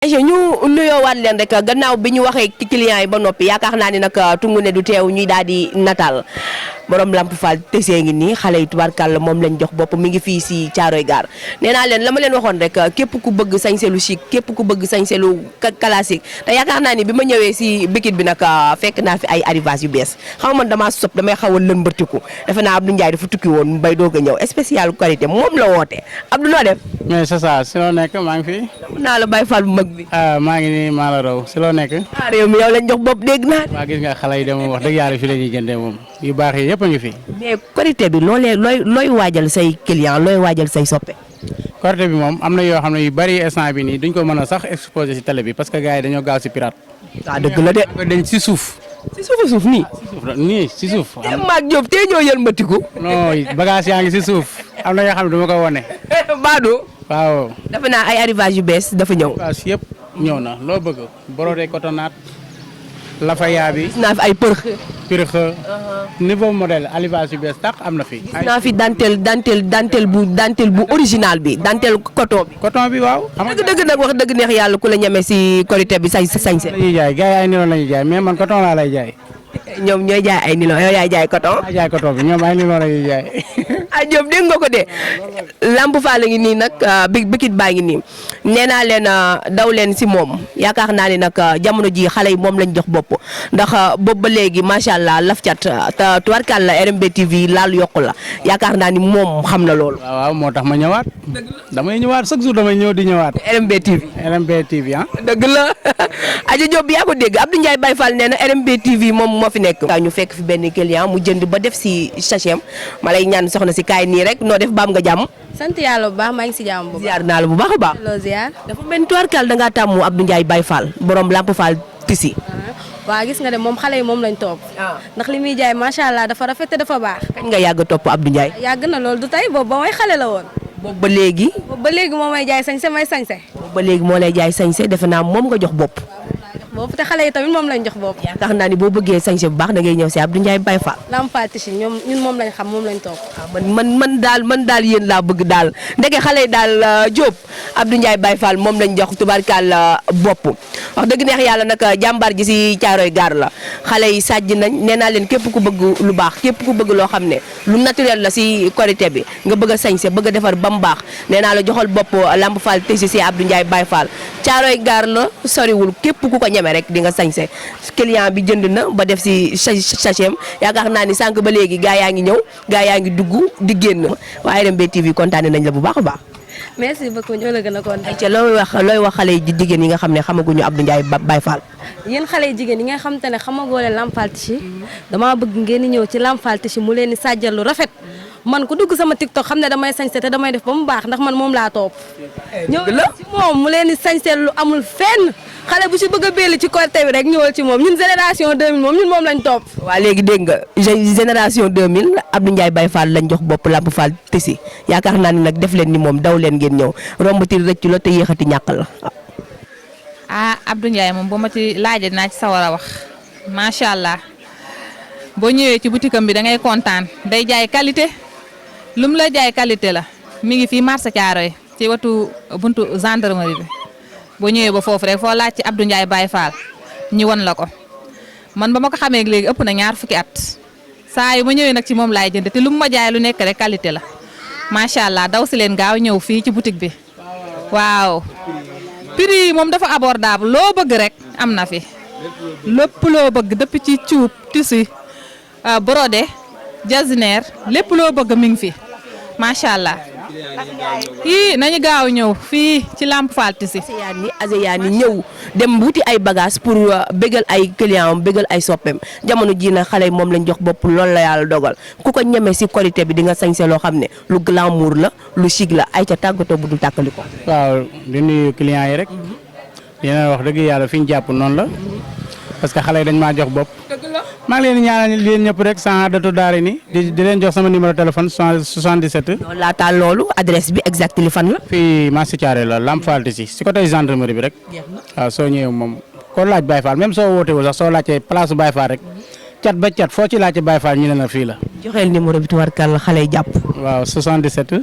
ñu nuyoowaat leen rek gannaaw bi ñu waxee ci client yi ba noppi yaakaar naa ni nag tungu ne du teew ñuy daal di nataal borom Lamp Fall tesee ngi nii xale yi tubaarkàlla moom lañ jox bopp mi ngi fii si Caaroy Gaar nee naa leen la ma leen waxoon rek képp ku bëgg sañse lu chic képp ku bëgg sañse lu classique te yaakaar naa ni bi ma ñëwee si bikit bi nag fekk naa fi ay arrivage yu bees xam man damaa sob damay xaw a lëmbërtiku defe naa Abdou Ndiaye dafa tukki woon bay doog a ñëw spécial qualité moom la woote Abdou noo def. mais c'est ça si loo nekk maa ngi fi. naa la Baye Fall bu mag bi. maa ngi nii maa la raw si loo nekk. réew mi yow lañ jox bopp dégg naa. waa gis nga xale yi de moom wax dëgg yàlla fi la ñuy jëndee moom yu baax yi yëpp a ngi fi. mais qualité bi looy waajal say client looy waajal say soppe. Korité bi moom am na yoo xam ne yu bari instant bi nii duñ ko mën a sax exposé si télé bi parce que gars yi dañoo gaaw si pirate. waaw dëgg la de. dañ si suuf. si suuf nii. nii si suuf. maag Diop tey ñoo yëlmatiku. non bagage yaa ngi si suuf am na yoo xam ne du ma ko wane. Badou. waaw. dafa naa ay arrivage yu bees dafa ñëw. bagage yëpp ñëw na loo bëgg brodé cotonate lafaya bi. gis naa fi ay përx. pirx niveau modèle arrivage yu bees tax am na fi. gis naa fi dentelle bu original bi dentelle coton bi. coton bi waaw. dëgg nag wax dëgg neex yàlla ku la ñeme si Korité bi sañse. la ñuy jaay gars yi ay nilon la ñuy jaay mais man coton laa lay jaay. ñoom ñooy jaay ay nilon yow yaay jaay coton. maa jaay coton bi ñoom ay nilon la ñuy jaay. ah Diop dégg nga ko de Lamp Fall ngi nii nag bikit baa ngi nii nee naa leen daw leen si moom yaakaar naa ni nag jamono ji xale yi moom lañ jox bopp ndax boobu ba léegi macha allah laf cat te tubarkàlla RMB TV laal yokku la yaakaar naa ni moom xam na loolu. waaw moo tax ma ñëwaat. damay ñëwaat chaque jour damay ñëw di ñëwaat. RMB TV. RMB TV ah. dëgg la Adja Diop yaa ko dégg Abdou Ndiaye Baye Fall nee na RMB TV moom moo fi nekk. ñu fekk fi benn client mu jënd ba def si sachet ma lay ñaan soxna si kaay nii rek noo def baam nga jàmm. sant yàlla bu baax maa ngi si jàmm bu baax. ziar naa la bu baax a baax. loo ziar. dafa mel ni tubarkàlla da ngaa tàmmu Abdou Ndiaye Baye Fall borom Lamp Fall tisi. waaw gis nga de moom xale yi moom lañ topp. ndax li muy jaay macha allah dafa rafet te dafa baax. kañ nga yàgg topp Abdou Ndiaye. yàgg na loolu du tey boobu ba may xale la woon. boobu ba léegi. boobu ba léegi moo may jaay sañse may sañse. boobu ba léegi moo lay jaay sañse defe naa moom nga jox bopp. boobu te xale yi tamit moom lañ jox bopp. yaakaar naa ni boo bëggee sañse bu baax da ngay ñëw si Abdou Ndiaye Baye Fall. Lamp Fall Tissu ñun moom lañ xam moom lañ topp. man daal yéen laa bëgg daal ndeke xale yi daal Diop Abdou Ndiaye Baye Fall moom lañ jox tubarkaal bopp wax dëgg neex yàlla nag jàmbaar ji si Caaroy Gaar la xale yi sàjj nañ nee naa leen képp ku bëgg lu baax képp ku bëgg loo xam ne lu naturel la si Korité bi nga bëgg a sañse bëgg a defar ba mu baax nee naa la joxal bopp Lamp Fall Tissu si Abdou Ndiaye Baye Fall Caaroy Gaar la soriwul képp ku ko ñeme rek di nga sañse client bi jënd na ba def si sachet yaakaar naa ni sànq ba léegi gaa yaa ngi ñëw gaa yaa ngi dugg di génn waaye RMB TV kontaane nañ la bu baax a baax. merci beaucoup ñoo la gën a kontaan. ayca looy wax xale yi jigéen yi nga xam ne xamaguñu Abdou Ndiaye Baye Fall. yéen xale yi jigéen yi nga xam te ne xamagoo leen Lamp Fall Tissu damaa bëgg ngeen di ñëw ci Lamp Fall Tissu mu leen di sàjjal lu rafet man ku dugg sama TikTok xam ne damay sañse te damay def ba mu baax ndax man moom laa topp. ñëw ci moom mu leen di sañse lu amul fenn xale bu ci bëgg a belli ci Korité bi rek ñëwal ci moom ñun génération 2000 moom ñun moom lañ topp. waa léegi dégg nga génération 2000 Abdou Ndiaye Baye Fall lañ jox bopp Lamp Fall Tissu yaakaar naa ni nag def leen ni moom daw leen ngeen ñëw rombati rëcc la te yéexati ñàkk la. Abdou Ndiaye moom boo ma ci laajee dinaa ci sawar a wax macha allah boo ñëwee ci boutique am bi da ngay kontaan day jaay qualité lu mu la jaay qualité la mi ngi fii marché Thiaroye ci wetu buntu gendarmerie bi boo ñëwee ba foofu rek foo laaj ci Abdou Ndiaye Baye Fall ñu won la ko man ba ma ko xamee léegi ëpp na 2 fukki at saa yu ma ñëwee nag ci moom laay jënd te lu mu ma jaay lu nekk rek qualité la macha allah daw si leen gaaw ñëw fii ci boutique bi waaw. prix yi moom dafa abordable loo bëgg rek am na fi lépp loo bëgg depuis ci cuub tissu brodé jasiner lépp loo bëgg mi ngi fi macha allah. kii nañu gaaw ñëw fii ci Lamp Fall Tissu. Azeyani ñëw dem wuti ay bagage pour bégal ay client am bégal ay soppeem jamono jii nag xale yi moom lañ jox bopp loolu la yàlla dogal ku ko ñeme si Korité bi di nga sañse loo xam ne lu glamour la lu chic la ay ca tàggatoo bu dul tàkkali ko. waaw di nuyu clients yi rek. dina wax dëgg yàlla fi ñu jàpp noonu la. parce que xale yi dañ maa jox bopp. maa ngi leen di ñaanal leen ñëpp rek sans datu daari ni di leen jox sama numéro téléphone 77. laataa loolu adresse bi exact li fan la. fii marché Thiaroye la Lamp Fall Tissu si côté gendarmerie bi rek. waaw soo ñëwee moom ko laaj Baye Fall même soo wootee wu sax soo laajtee place Baye Fall rek cat ba cat foo ci laajte Baye Fall ñu ne la fii la. joxeel numéro bi tubarkalla xale yi jàpp. waaw 77.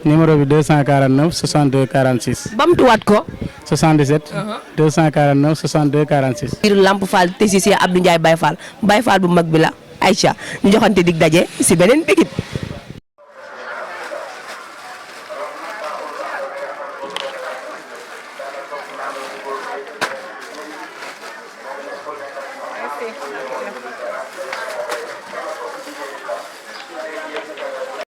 numéro bi 249 62 46. bamtuwaat ko. 77. 249 62 46. biir Lamp Fall te si Abdou Ndiaye Baye Fall bu mag bi la Aïcha ñu joxante dig daje si beneen équipe.